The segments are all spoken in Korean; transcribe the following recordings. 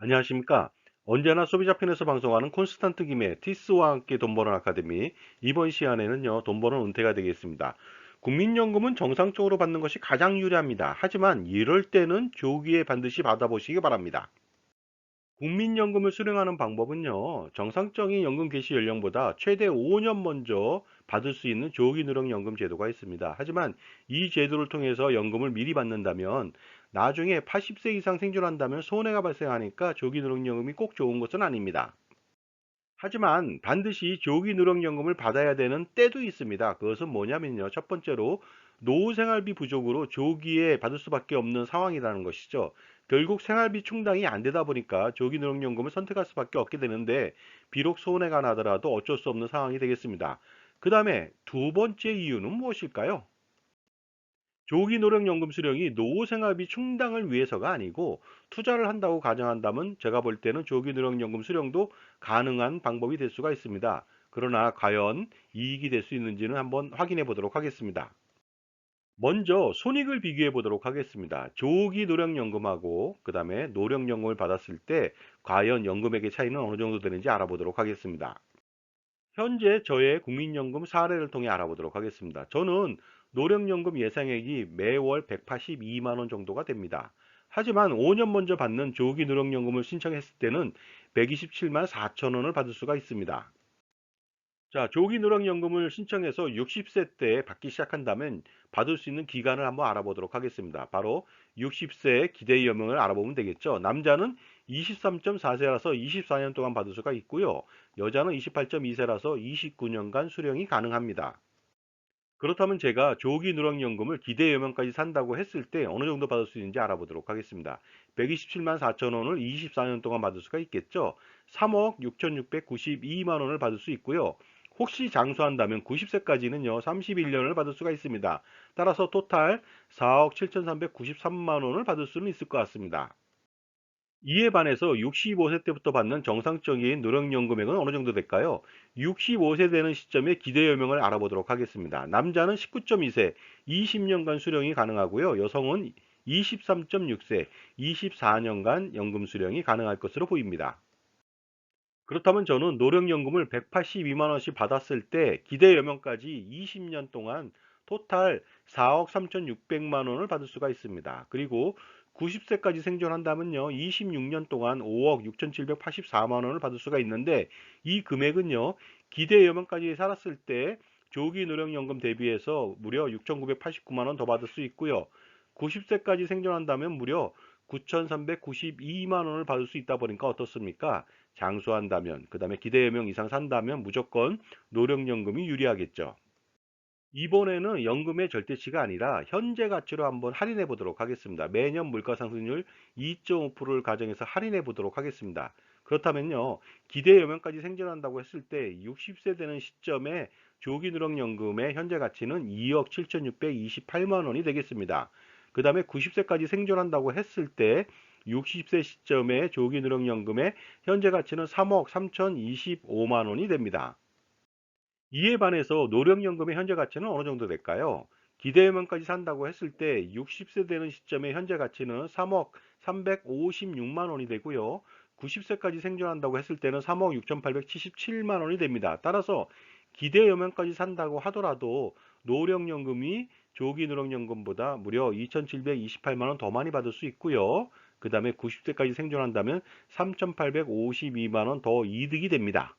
안녕하십니까. 언제나 소비자 편에서 방송하는 콘스탄트 김의 티스와 함께 돈 버는 아카데미. 이번 시간에는요, 돈 버는 은퇴가 되겠습니다. 국민연금은 정상적으로 받는 것이 가장 유리합니다. 하지만 이럴 때는 조기에 반드시 받아보시기 바랍니다. 국민연금을 수령하는 방법은요, 정상적인 연금 개시 연령보다 최대 5년 먼저 받을 수 있는 조기 누령연금 제도가 있습니다. 하지만 이 제도를 통해서 연금을 미리 받는다면 나중에 80세 이상 생존한다면 손해가 발생하니까 조기 누령연금이 꼭 좋은 것은 아닙니다. 하지만 반드시 조기 누령연금을 받아야 되는 때도 있습니다. 그것은 뭐냐면요. 첫 번째로 노후 생활비 부족으로 조기에 받을 수밖에 없는 상황이라는 것이죠. 결국 생활비 충당이 안 되다 보니까 조기 누령연금을 선택할 수밖에 없게 되는데 비록 손해가 나더라도 어쩔 수 없는 상황이 되겠습니다. 그 다음에 두 번째 이유는 무엇일까요? 조기 노령연금 수령이 노후 생활비 충당을 위해서가 아니고 투자를 한다고 가정한다면 제가 볼 때는 조기 노령연금 수령도 가능한 방법이 될 수가 있습니다. 그러나 과연 이익이 될 수 있는지는 한번 확인해 보도록 하겠습니다. 먼저 손익을 비교해 보도록 하겠습니다. 조기 노령연금하고 그 다음에 노령연금을 받았을 때 과연 연금액의 차이는 어느 정도 되는지 알아보도록 하겠습니다. 현재 저의 국민연금 사례를 통해 알아보도록 하겠습니다. 저는 노령연금 예상액이 매월 182만 원 정도가 됩니다. 하지만 5년 먼저 받는 조기 노령연금을 신청했을 때는 127만 4천 원을 받을 수가 있습니다. 자, 조기 노령연금을 신청해서 60세 때 받기 시작한다면 받을 수 있는 기간을 한번 알아보도록 하겠습니다. 바로 60세 기대 연명을 알아보면 되겠죠. 남자는 23.4세라서 24년 동안 받을 수가 있고요. 여자는 28.2세라서 29년간 수령이 가능합니다. 그렇다면 제가 조기 누령연금을 기대 연명까지 산다고 했을 때 어느 정도 받을 수 있는지 알아보도록 하겠습니다. 127만 4천 원을 24년 동안 받을 수가 있겠죠. 3억 6,692만 원을 받을 수 있고요. 혹시 장수한다면 90세까지는요, 31년을 받을 수가 있습니다. 따라서 토탈 4억 7,393만 원을 받을 수는 있을 것 같습니다. 이에 반해서 65세 때부터 받는 정상적인 노령연금액은 어느 정도 될까요? 65세 되는 시점에 기대연명을 알아보도록 하겠습니다. 남자는 19.2세, 20년간 수령이 가능하고요. 여성은 23.6세, 24년간 연금 수령이 가능할 것으로 보입니다. 그렇다면 저는 노령연금을 182만 원씩 받았을 때 기대연명까지 20년 동안 토탈 4억 3,600만 원을 받을 수가 있습니다. 그리고 90세까지 생존한다면요, 26년 동안 5억 6,784만 원을 받을 수가 있는데 이 금액은요, 기대연명까지 살았을 때 조기 노령연금 대비해서 무려 6,989만 원 더 받을 수 있고요. 90세까지 생존한다면 무려 9,392만 원을 받을 수 있다 보니까 어떻습니까? 장수한다면, 그 다음에 기대연명 이상 산다면 무조건 노령연금이 유리하겠죠. 이번에는 연금의 절대치가 아니라 현재 가치로 한번 할인해 보도록 하겠습니다. 매년 물가 상승률 2.5%를 가정해서 할인해 보도록 하겠습니다. 그렇다면요, 기대 연명까지 생존한다고 했을 때 60세 되는 시점에 조기 누령연금의 현재 가치는 2억 7,628만 원이 되겠습니다. 그 다음에 90세까지 생존한다고 했을 때 60세 시점에 조기 누령연금의 현재 가치는 3억 3,025만 원이 됩니다. 이에 반해서 노령연금의 현재 가치는 어느 정도 될까요? 기대연명까지 산다고 했을 때 60세 되는 시점의 현재 가치는 3억 356만 원이 되고요. 90세까지 생존한다고 했을 때는 3억 6,877만 원이 됩니다. 따라서 기대연명까지 산다고 하더라도 노령연금이 조기 노령연금보다 무려 2,728만 원 더 많이 받을 수 있고요. 그 다음에 90세까지 생존한다면 3,852만 원 더 이득이 됩니다.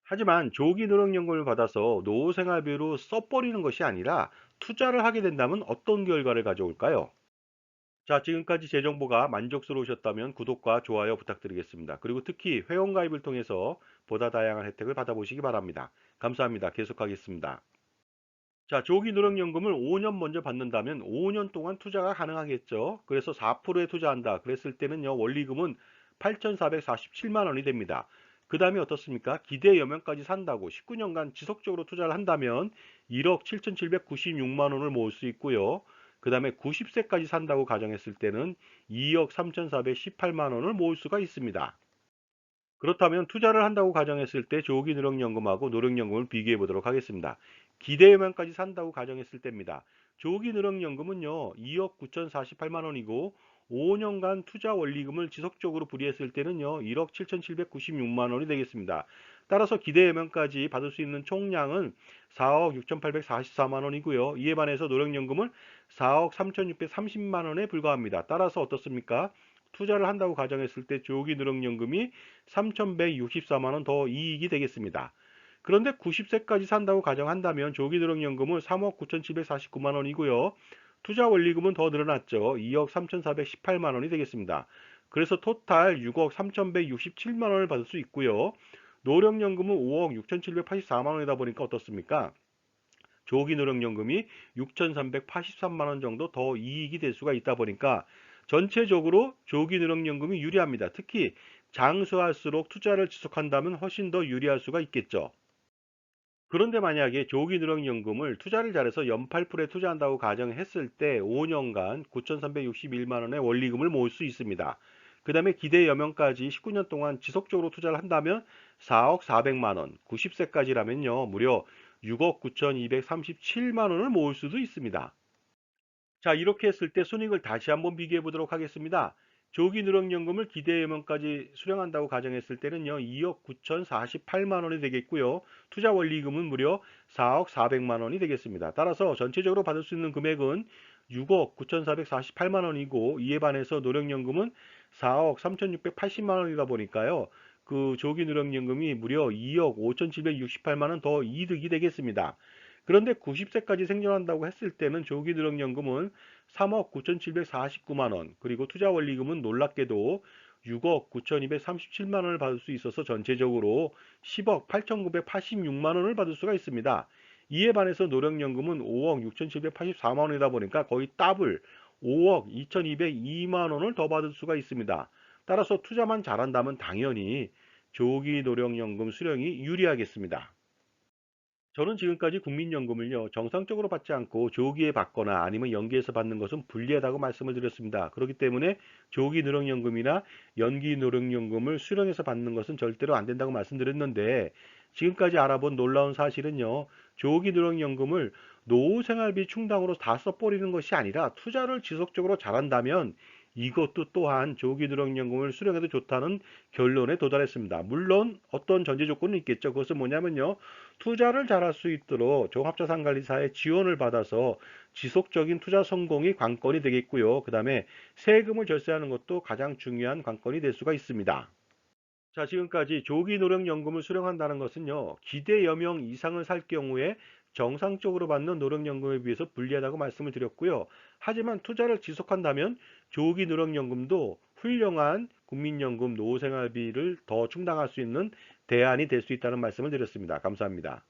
하지만 조기 노령연금을 받아서 노후 생활비로 써버리는 것이 아니라 투자를 하게 된다면 어떤 결과를 가져올까요? 자, 지금까지 제 정보가 만족스러우셨다면 구독과 좋아요 부탁드리겠습니다. 그리고 특히 회원가입을 통해서 보다 다양한 혜택을 받아보시기 바랍니다. 감사합니다. 계속하겠습니다. 자, 조기 노령연금을 5년 먼저 받는다면 5년 동안 투자가 가능하겠죠. 그래서 4%에 투자한다. 그랬을 때는요, 원리금은 8,447만 원이 됩니다. 그 다음에 어떻습니까? 기대 연명까지 산다고 19년간 지속적으로 투자를 한다면 1억 7,796만 원을 모을 수 있고요. 그 다음에 90세까지 산다고 가정했을 때는 2억 3,418만 원을 모을 수가 있습니다. 그렇다면 투자를 한다고 가정했을 때 조기 누령연금하고 노령연금을 비교해 보도록 하겠습니다. 기대예명까지 산다고 가정했을 때입니다. 조기 누령연금은요, 2억 9,048만 원이고 5년간 투자 원리금을 지속적으로 불이했을 때는요, 1억 7,796만 원이 되겠습니다. 따라서 기대 예명까지 받을 수 있는 총량은 4억 6,844만 원이고요. 이에 반해서 노령연금은 4억 3,630만 원에 불과합니다. 따라서 어떻습니까? 투자를 한다고 가정했을 때 조기 노령연금이 3,164만 원 더 이익이 되겠습니다. 그런데 90세까지 산다고 가정한다면 조기 노령연금은 3억 9,749만 원이고요. 투자 원리금은 더 늘어났죠. 2억 3,418만 원이 되겠습니다. 그래서 토탈 6억 3,167만 원을 받을 수 있고요. 노령연금은 5억 6,784만 원이다 보니까 어떻습니까? 조기 노령연금이 6,383만 원 정도 더 이익이 될 수가 있다 보니까 전체적으로 조기 노령연금이 유리합니다. 특히 장수할수록 투자를 지속한다면 훨씬 더 유리할 수가 있겠죠. 그런데 만약에 조기 누령연금을 투자를 잘해서 연팔풀에 투자한다고 가정했을 때 5년간 9,361만 원의 원리금을 모을 수 있습니다. 그 다음에 기대 여명까지 19년 동안 지속적으로 투자를 한다면 4억 400만 원, 90세까지라면요, 무려 6억 9,237만 원을 모을 수도 있습니다. 자, 이렇게 했을 때 손익을 다시 한번 비교해 보도록 하겠습니다. 조기 누령연금을 기대 예명까지 수령한다고 가정했을 때는요, 2억 9,048만 원이 되겠고요. 투자 원리금은 무려 4억 400만 원이 되겠습니다. 따라서 전체적으로 받을 수 있는 금액은 6억 9,448만 원이고, 이에 반해서 노령연금은 4억 3,680만 원이다 보니까요, 그 조기 누령연금이 무려 2억 5,768만 원 더 이득이 되겠습니다. 그런데 90세까지 생존한다고 했을 때는 조기 누령연금은 3억 9,749만 원, 그리고 투자 원리금은 놀랍게도 6억 9,237만 원을 받을 수 있어서 전체적으로 10억 8,986만 원을 받을 수가 있습니다. 이에 반해서 노령연금은 5억 6,784만 원이다 보니까 거의 더블 5억 2,202만 원을 더 받을 수가 있습니다. 따라서 투자만 잘한다면 당연히 조기 노령연금 수령이 유리하겠습니다. 저는 지금까지 국민연금을요, 정상적으로 받지 않고 조기에 받거나 아니면 연기해서 받는 것은 불리하다고 말씀을 드렸습니다. 그렇기 때문에 조기 노령연금이나 연기 노령연금을 수령해서 받는 것은 절대로 안 된다고 말씀드렸는데, 지금까지 알아본 놀라운 사실은요, 조기 노령연금을 노후생활비 충당으로 다 써버리는 것이 아니라 투자를 지속적으로 잘한다면 이것도 또한 조기 노령연금을 수령해도 좋다는 결론에 도달했습니다. 물론 어떤 전제 조건은 있겠죠. 그것은 뭐냐면요, 투자를 잘할 수 있도록 종합자산관리사의 지원을 받아서 지속적인 투자 성공이 관건이 되겠고요. 그 다음에 세금을 절세하는 것도 가장 중요한 관건이 될 수가 있습니다. 자, 지금까지 조기 노령연금을 수령한다는 것은요, 기대 여명 이상을 살 경우에 정상적으로 받는 노령연금에 비해서 불리하다고 말씀을 드렸고요. 하지만 투자를 지속한다면 조기 노령연금도 훌륭한 국민연금 노후생활비를 더 충당할 수 있는 대안이 될 수 있다는 말씀을 드렸습니다. 감사합니다.